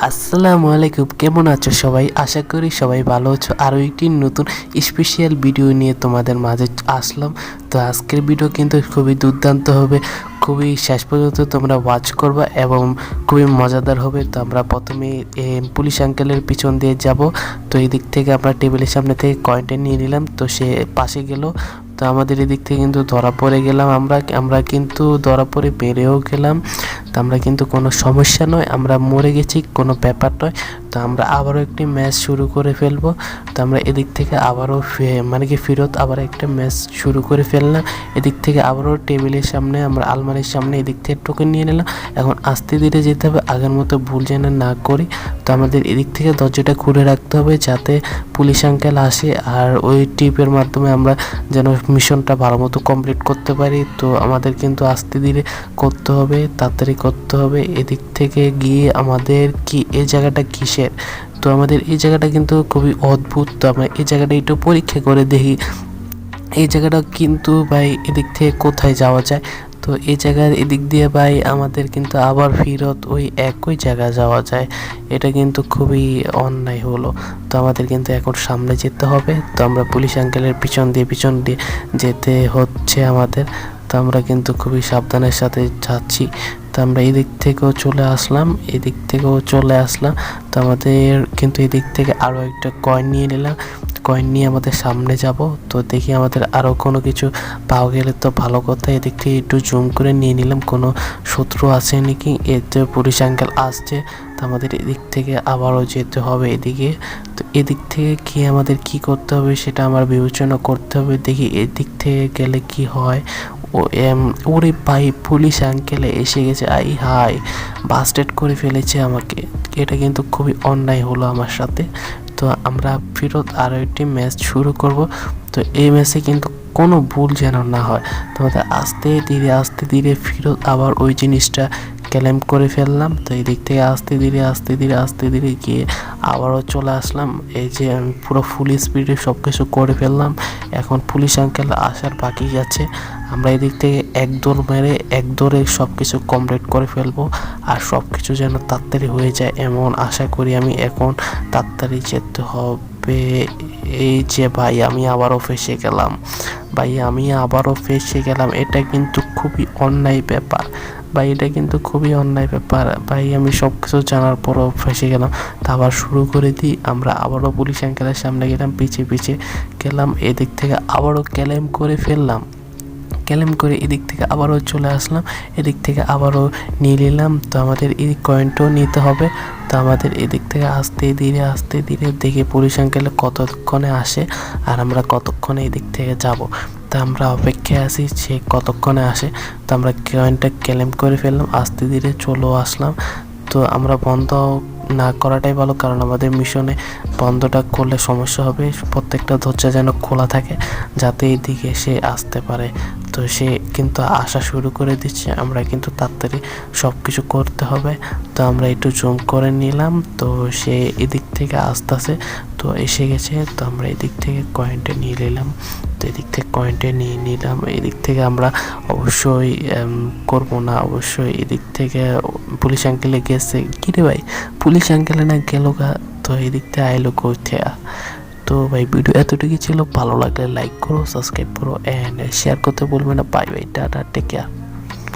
আসসালামু আলাইকুম, কেমন আছো সবাই? আশা করি সবাই ভালো আছো। আরও একটি নতুন স্পেশাল ভিডিও নিয়ে তোমাদের মাঝে আসলাম। তো আজকের ভিডিও কিন্তু খুবই দুর্দান্ত হবে, খুবই শেষ পর্যন্ত তোমরা ওয়াচ করবা এবং খুবই মজাদার হবে। তো আমরা প্রথমে পুলিশ আঙ্কেলের পিছন দিয়ে যাব। তো এই দিক থেকে আমরা টেবিলের সামনে থেকে কয়েনটা নিয়ে নিলাম, তো সে পাশে গেল। তো আমাদের এদিক থেকে কিন্তু ধরা পড়ে গেলাম, আমরা কিন্তু ধরা পড়ে বেড়েও গেলাম। তো আমরা কিন্তু কোনো সমস্যা নয়, আমরা মরে গেছি, কোনো ব্যাপার নয়। তো আমরা আবারও একটি ম্যাচ শুরু করে ফেলবো। তো আমরা এদিক থেকে আবারও ফেরত আবার একটা ম্যাচ শুরু করে ফেললাম। এদিক থেকে আবারও টেবিলের সামনে, আমরা আলমারির সামনে এদিক থেকে টোকেন নিয়ে নিলাম। এখন আস্তে ধীরে যেতে হবে, আগের মতো ভুল যেন না করি। তো আমাদের এদিক থেকে দরজাটা খুলে রাখতে হবে যাতে পুলিশ আঙ্কেল আসে, আর ওই টিপের মাধ্যমে আমরা যেন মিশনটা ভালো মতো কমপ্লিট করতে পারি। তো আমাদের কিন্তু আস্তে ধীরে করতে হবে, তাড়াতাড়ি করতে হবে। এদিক থেকে গিয়ে আমাদের এই জায়গাটা কিসের? তো আমাদের এই জায়গাটা কিন্তু খুবই অদ্ভুত। তো আমরা এই জায়গাটা একটু পরীক্ষা করে দেখি। এই জায়গাটা কিন্তু ভাই এদিক থেকে কোথায় যাওয়া যায়? তো এই জায়গার এদিক দিয়ে ভাই আমাদের কিন্তু আবার ফেরত ওই একই জায়গা যাওয়া যায়। এটা কিন্তু খুবই অন্যায় হলো। তো আমাদের কিন্তু এখন সামনে যেতে হবে। তো আমরা পুলিশ আঙ্কেলের পিছন দিয়ে যেতে হচ্ছে আমাদের। তো আমরা কিন্তু খুবই সাবধানের সাথে যাচ্ছি। তো আমরা এদিক থেকেও চলে আসলাম। তো আমাদের কিন্তু এদিক থেকে আরও একটা কয়েন নিয়ে নিলাম। কয়েন নিয়ে আমাদের সামনে যাব। তো দেখি আমাদের আরও কোনো কিছু পাওয়া গেলে তো ভালো কথা। এদিক থেকে একটু জুম করে নিয়ে নিলাম, কোনো শত্রু আছে নাকি। এতে পুলিশ আঙ্কেল আসছে। তো আমাদের এদিক থেকে আবারও যেতে হবে এদিকে। তো এদিক থেকে গিয়ে আমাদের কি করতে হবে সেটা আমার বিবেচনা করতে হবে। দেখি এদিক থেকে গেলে কি হয়। ওরে ভাই, পুলিশ আঙ্কেলে এসে গেছে। আই হাই, বাস্টেড করে ফেলেছে আমাকে। এটা কিন্তু খুবই অন্যায় হলো আমার সাথে। তো আমরা ফেরত আরও একটি ম্যাচ শুরু করব। তো এই ম্যাচে কিন্তু কোনো ভুল যেন না হয়। তোমাদের আস্তে ধীরে ফেরত আবার ওই জিনিসটা ক্লেম করে ফেললাম। তো এই দিক থেকে আস্তে ধীরে গিয়ে আবারও চলে আসলাম। এই যে আমি পুরো ফুল স্পিডে সব কিছু করে ফেললাম। এখন পুলিশ আঙ্কেল আসার বাকি আছে। আমরা এদিক থেকে এক দৌড়ে সব কিছু কমপ্লিট করে ফেলবো। আর সব কিছু যেন তাড়াতাড়ি হয়ে যায় এমন আশা করি আমি। এখন তাড়াতাড়ি যেতে হবে। এই যে ভাই, আমি আবারও ফেঁসে গেলাম। এটা কিন্তু খুবই অন্যায় ব্যাপার ভাই। আমি সব কিছু জানার পরও ফেঁসে গেলাম। তা আবার শুরু করে দিই। আমরা আবারও পুলিশ আঙ্কেলের সামনে গেলাম, পিছিয়ে গেলাম। এদিক থেকে আবারও ক্লেম করে এদিক থেকে আবারও চলে আসলাম। এদিক থেকে আবারও নিয়ে নিলাম। তো আমাদের এই কয়েনটাও নিতে হবে। তো আমাদের এদিক থেকে আস্তে ধীরে দেখি পুলিশ আঙ্কেল কতক্ষণে আসে আর আমরা কতক্ষণে এদিক থেকে যাব। তো আমরা অপেক্ষায় আছি সে কতক্ষণে আসে। তো আমরা কয়েনটা ক্লেম করে ফেললাম, আস্তে ধীরে চলেও আসলাম। তো আমরা বন্ধ না করাটাই ভালো, কারণ আমাদের মিশনে বন্ধটা করলে সমস্যা হবে। প্রত্যেকটা দরজা যেন খোলা থাকে যাতে এইদিকে সে আসতে পারে। তো সে কিন্তু আসা শুরু করে দিচ্ছে। আমরা কিন্তু তাড়াতাড়ি সব কিছু করতে হবে। তো আমরা একটু জুম করে নিলাম। তো সে এদিক থেকে আসতেছে, তো এসে গেছে। তো আমরা এদিক থেকে কয়েনটা নিয়ে নিলাম। তো এদিক থেকে কয়েনটা নিয়ে নিলাম। এদিক থেকে আমরা অবশ্যই করবো না, অবশ্যই এদিক থেকে পুলিশ আঙ্কেলে গেছে। কি রে ভাই, পুলিশ আঙ্কেলে না গেল গা। তো এদিক থেকে আইলো কোথা। তো ভাই ভিডিও এতটুকুই ছিল। ভালো লাগলে লাইক করো, সাবস্ক্রাইব করো অ্যান্ড শেয়ার করতে বলবে না। Bye bye, tata, take care.